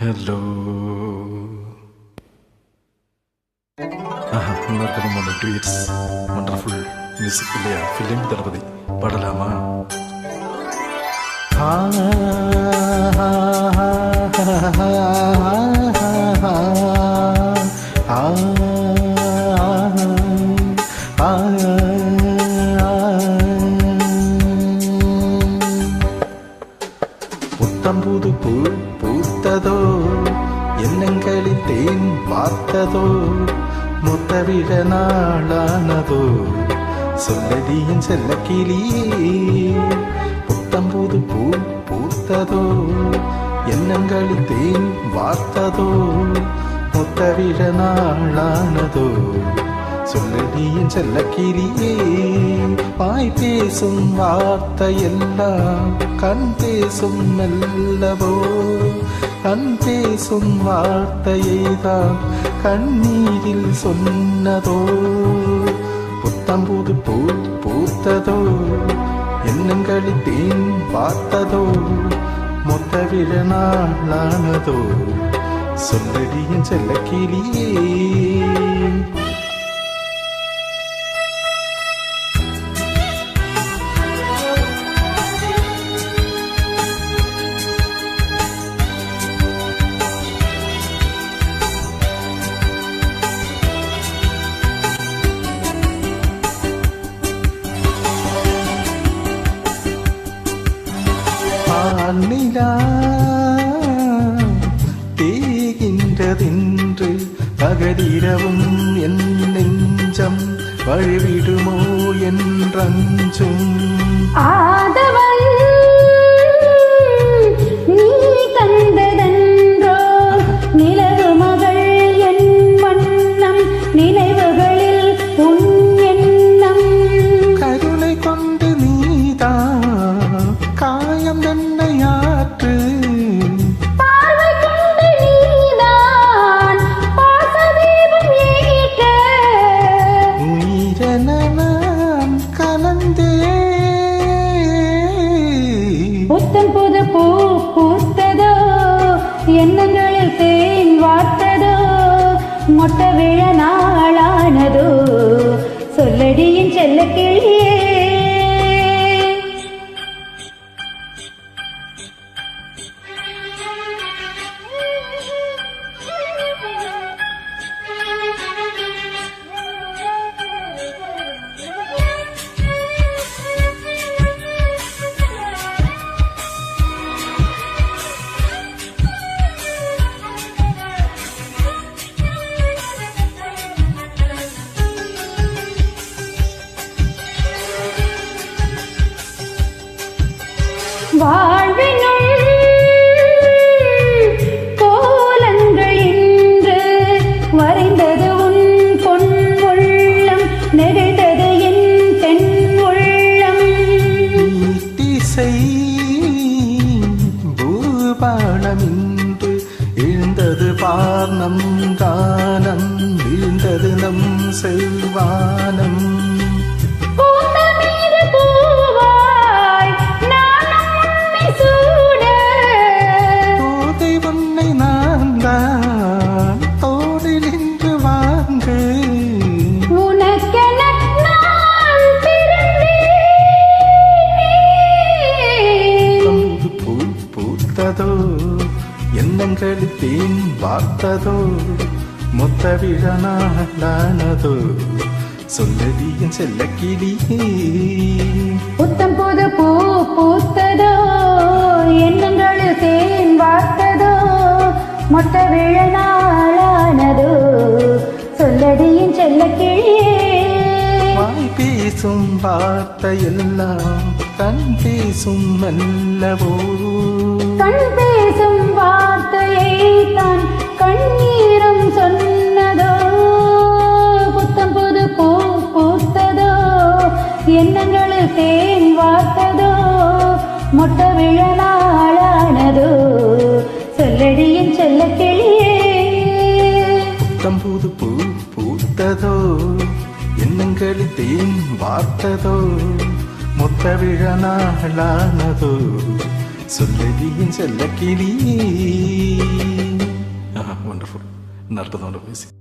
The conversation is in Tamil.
ഹലോ இன்னொரு மொமெண்ட் இட்ஸ் வண்டர்ஃபுல் மியூசிக் இல்லையா ஃபிலிம் தளபதி பாடலாமா? புத்தம்புது பூ பூத்ததோ, எண்ணங்களில் தேன் பார்த்ததோ, முத்தவிட நாளானதோ, சொல்லடியின் செல்ல கிளியே. புத்தம்புது பூ பூத்ததோ, எண்ணங்களில் தேன் வார்த்ததோ, முத்தவிட நாளானதோ, சொல்லடியின் செல்ல கிளியே. வாய் பேசும் வார்த்தையெல்லாம் கண் பேசும் மெல்லவோ, கண் பேசும் வார்த்தையை தான் கண்ணீரில் சொன்னதோ. புத்தம்புது பூ பூத்ததோ, எண்ணங்களில் தேன் பார்த்ததோ, மொத்தவிட நாளானதோ, சொல்லடியின் செல்ல கிளியே. நிலா தேகின்றதென்று பகலிரவும் என் நெஞ்சம் வழிவிடுமோ என்றஞ்சும். ஆதவன் நீ கண்டதென்றோ நிலவு மகள் என் வண்ணம், நினைவுகளில் உன் எண்ணம். கருணை கொண்டு நீதான் காயம் என்னையாற்று, பார்வை கொண்டு நீதான் பாசதீபம் ஏற்ற. உயிரென நான் கலந்தே. புத்தம் புது பூ பூத்ததோ, எண்ணங்களில் தேன் வார்த்ததோ, மொட்ட விழ நாளானதோ, சொல்லடியின் செல்ல கிளியே. வாழ்வினும் கோலங்கள் இன்று வரைந்தது உன் பொன் உள்ளம், நெறிந்தது என் பெண் உள்ளம். திசை பூபானம் இன்று எழுந்தது பார்னம் கானம், வீழ்ந்தது நம் செல்வானம். எண்ணங்களில் தேன் வார்த்ததோ, மொத்தவிழ நாளானதோ, சொல்லடியின் செல்ல கிளியே. புத்தம் புது பூ பூத்ததோ, எண்ணங்களில் தேன் வார்த்ததோ, மொத்த விழ நாளானதோ, சொல்லடியின் செல்ல கிளியே. வாய் பேசும் வார்த்தையெல்லாம் கண் பேசும் மெல்லவோ, கண் பேசும் வார்த்தையை தான் கண்ணீரம் சொன்னதோ. புத்தம் புது பூ பூத்ததோ, எண்ணங்களில் தேன் வார்த்ததோ, மொட்ட விழ நாளானதோ, சொல்லடியின் செல்ல கிளியே. புத்தம்புது பூ பூத்ததோ, எண்ணங்களில் தேன் வார்த்ததோ, மொத்த விழ நாளானதோ, சொல்லடியின் செல்ல கிளியே. வண்டர்ஃபுல். என்ன அற்புதமான மியூசிக்.